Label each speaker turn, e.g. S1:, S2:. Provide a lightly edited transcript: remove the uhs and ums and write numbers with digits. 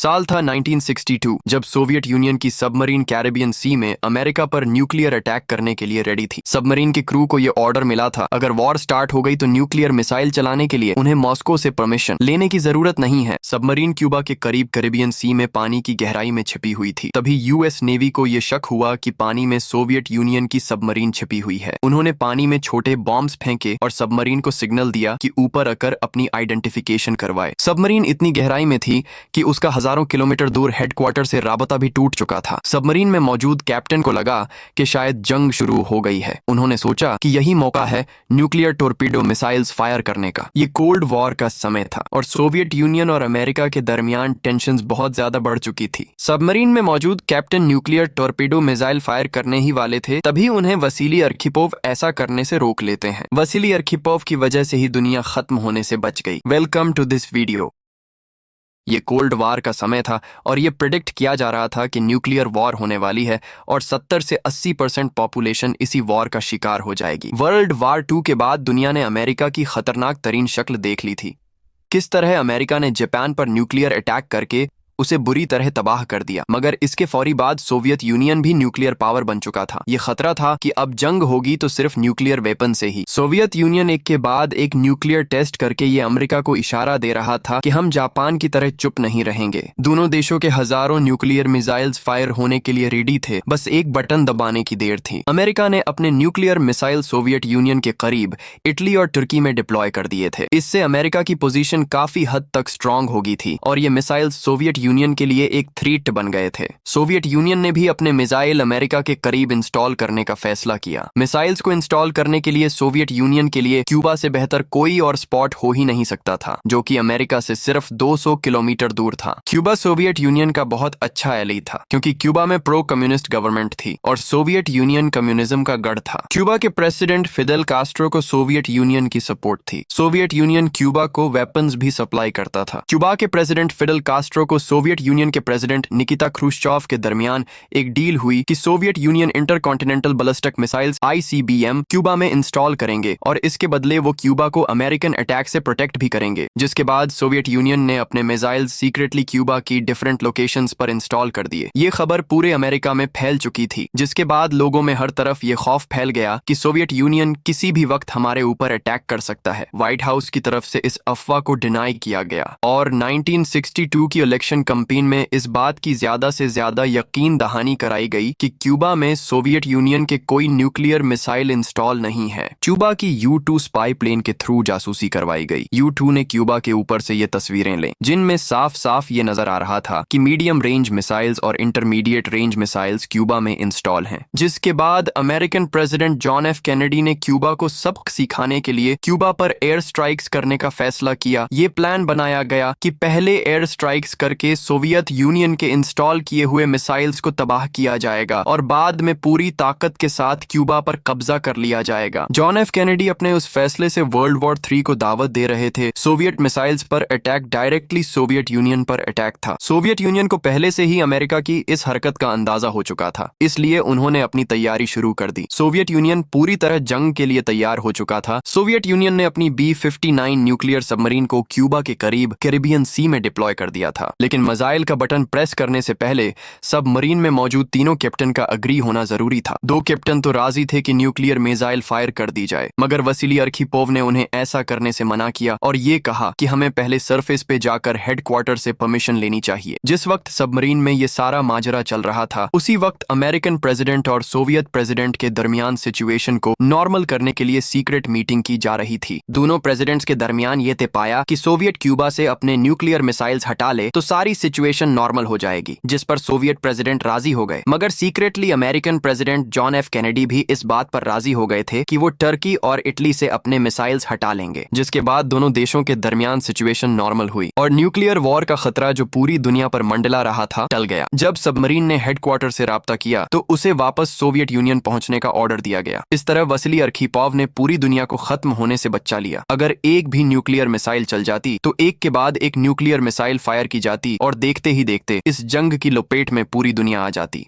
S1: साल था 1962 जब सोवियत यूनियन की सबमरीन कैरेबियन सी में अमेरिका पर न्यूक्लियर अटैक करने के लिए रेडी थी। सबमरीन के क्रू को यह ऑर्डर मिला था, अगर वॉर स्टार्ट हो गई तो न्यूक्लियर मिसाइल चलाने के लिए उन्हें मॉस्को से परमिशन लेने की जरूरत नहीं है। सबमरीन क्यूबा के करीब कैरेबियन सी में पानी की गहराई में छिपी हुई थी। तभी यूएस नेवी को यह शक हुआ कि पानी में सोवियत यूनियन की सबमरीन छिपी हुई है। उन्होंने पानी में छोटे बॉम्ब्स फेंके और सबमरीन को सिग्नल दिया कि ऊपर आकर अपनी आइडेंटिफिकेशन करवाए। सबमरीन इतनी गहराई में थी कि उसका हजारों किलोमीटर दूर हेडक्वार्टर से राबता भी टूट चुका था। सबमरीन में मौजूद कैप्टन को लगा कि शायद जंग शुरू हो गई है। उन्होंने सोचा कि यही मौका है न्यूक्लियर टोरपीडो मिसाइल्स फायर करने का। ये कोल्ड वॉर का समय था और सोवियत यूनियन और अमेरिका के दरमियान टेंशंस बहुत ज्यादा बढ़ चुकी थी। सबमरीन में मौजूद captain nuclear torpedo missile fire करने ही वाले थे, तभी उन्हें वसीली अर्खिपोव ऐसा करने से रोक लेते हैं। वसीली अर्खिपोव की वजह से ही दुनिया खत्म होने से बच गई। Welcome to this video. ये कोल्ड वॉर का समय था और ये प्रिडिक्ट किया जा रहा था कि न्यूक्लियर वॉर होने वाली है और 70 से 80% पॉपुलेशन इसी वॉर का शिकार हो जाएगी। वर्ल्ड वॉर 2 के बाद दुनिया ने अमेरिका की खतरनाक तरीन शक्ल देख ली थी। किस तरह अमेरिका ने जापान पर न्यूक्लियर अटैक करके उसे बुरी तरह तबाह कर दिया, मगर इसके फौरी बाद सोवियत यूनियन भी न्यूक्लियर पावर बन चुका था। ये खतरा था कि अब जंग होगी तो सिर्फ न्यूक्लियर वेपन से ही। सोवियत यूनियन एक के बाद एक न्यूक्लियर टेस्ट करके ये अमेरिका को इशारा दे रहा था कि हम जापान की तरह चुप नहीं रहेंगे। दोनों देशों के हजारों न्यूक्लियर मिसाइल्स फायर होने के लिए रेडी थे, बस एक बटन दबाने की देर थी। अमेरिका ने अपने न्यूक्लियर मिसाइल सोवियत यूनियन के करीब इटली और तुर्की में डिप्लॉय कर दिए थे। इससे अमेरिका की पोजीशन काफी हद तक स्ट्रांग हो गई थी और ये मिसाइल सोवियत यूनियन के लिए एक थ्रेट बन गए थे। सोवियत यूनियन ने भी अपने मिसाइल अमेरिका के करीब इंस्टॉल करने का फैसला किया। मिसाइल्स को इंस्टॉल करने के लिए सोवियत यूनियन के लिए क्यूबा से बेहतर कोई और स्पॉट हो ही नहीं सकता था, जो कि अमेरिका से सिर्फ 200 किलोमीटर दूर था। क्यूबा सोवियत यूनियन का बहुत अच्छा एली था, क्योंकि क्यूबा में प्रो कम्युनिस्ट गवर्नमेंट थी और सोवियत यूनियन कम्युनिज्म का गढ़ था। क्यूबा के प्रेसिडेंट फिडेल कास्ट्रो को सोवियत यूनियन की सपोर्ट थी। सोवियत यूनियन क्यूबा को वेपन्स भी सप्लाई करता था। क्यूबा के प्रेसिडेंट फिडेल कास्ट्रो को सोवियत यूनियन के प्रेसिडेंट निकिता ख्रुश्चोव के दरमियान एक डील हुई कि Soviet union intercontinental ballistic missiles ICBM Cuba में इंस्टॉल करेंगे और इसके बदले वो क्यूबा को अमेरिकन अटैक से प्रोटेक्ट भी करेंगे। जिसके बाद सोवियत यूनियन ने अपने मिसाइल सीक्रेटली क्यूबा की डिफरेंट लोकेशंस पर इंस्टॉल कर दिए। ये खबर पूरे अमेरिका में फैल चुकी थी, जिसके बाद लोगों में हर तरफ ये खौफ फैल गया कि सोवियत यूनियन किसी भी वक्त हमारे ऊपर अटैक कर सकता है। व्हाइट हाउस की तरफ से इस अफवाह को डिनाई किया गया और 1962 की इलेक्शन कैंपेन में इस बात की ज्यादा से ज्यादा यकीन दहानी कराई गई कि क्यूबा में सोवियत यूनियन के कोई न्यूक्लियर मिसाइल इंस्टॉल नहीं है। क्यूबा की U-2 स्पाई प्लेन के थ्रू जासूसी करवाई गई। U-2 ने क्यूबा के ऊपर से ये तस्वीरें ली, जिनमें साफ साफ ये नजर आ रहा था कि मीडियम रेंज मिसाइल्स और इंटरमीडिएट रेंज मिसाइल्स क्यूबा में इंस्टॉल हैं। जिसके बाद American president John F Kennedy ने क्यूबा को सबक सिखाने के लिए क्यूबा पर एयर स्ट्राइक्स करने का फैसला किया। ये प्लान बनाया गया कि पहले एयर स्ट्राइक्स करके सोवियत यूनियन के इंस्टॉल किए हुए मिसाइल्स को तबाह किया जाएगा और बाद में पूरी ताकत के साथ क्यूबा पर कब्जा कर लिया जाएगा। जॉन F कैनेडी अपने उस फैसले से वर्ल्ड वॉर 3 को दावत दे रहे थे। सोवियत मिसाइल्स पर अटैक डायरेक्टली सोवियत यूनियन पर अटैक था। सोवियत यूनियन को पहले से ही अमेरिका की इस हरकत का अंदाजा हो चुका था, इसलिए उन्होंने अपनी तैयारी शुरू कर दी। सोवियत यूनियन पूरी तरह जंग के लिए तैयार हो चुका था। सोवियत यूनियन ने अपनी B-59 न्यूक्लियर सबमरीन को क्यूबा के करीब कैरेबियन सी में डिप्लॉय कर दिया था, लेकिन मिसाइल का बटन प्रेस करने से पहले सबमरीन में मौजूद तीनों कैप्टन का अग्री होना जरूरी था। 2 कैप्टन तो राजी थे कि न्यूक्लियर मिसाइल फायर कर दी जाए, मगर वसीली अर्खिपोव ने उन्हें ऐसा करने से मना किया और ये कहा कि हमें पहले सरफेस पे जाकर हेडक्वार्टर से परमिशन लेनी चाहिए। जिस वक्त सबमरीन में ये सारा माजरा चल रहा था, उसी वक्त अमेरिकन प्रेसिडेंट और सोवियत प्रेसिडेंट के दरमियान सिचुएशन को नॉर्मल करने के लिए सीक्रेट मीटिंग की जा रही थी। दोनों प्रेसिडेंट्स के दरमियान ये तय पाया कि सोवियत क्यूबा से अपने न्यूक्लियर मिसाइल्स हटा ले तो सारी सिचुएशन नॉर्मल हो जाएगी, जिस पर सोवियत प्रेसिडेंट राजी हो गए। मगर secretly American president John F Kennedy भी इस बात पर राजी हो गए थे कि वो तुर्की और इटली से अपने मिसाइल्स हटा लेंगे। जिसके बाद दोनों देशों के दरमियान सिचुएशन नॉर्मल हुई और न्यूक्लियर वॉर का खतरा जो पूरी दुनिया पर मंडला रहा था टल गया। जब सबमरीन ने हेडक्वार्टर से राब्ता किया तो उसे वापस सोवियत यूनियन पहुंचने का ऑर्डर दिया गया। इस तरह वसीली अर्खिपोव ने पूरी दुनिया को खत्म होने से बचा लिया। अगर एक भी न्यूक्लियर मिसाइल चल जाती तो एक के बाद एक न्यूक्लियर मिसाइल फायर की जाती और देखते ही देखते इस जंग की लपेट में पूरी दुनिया आ जाती।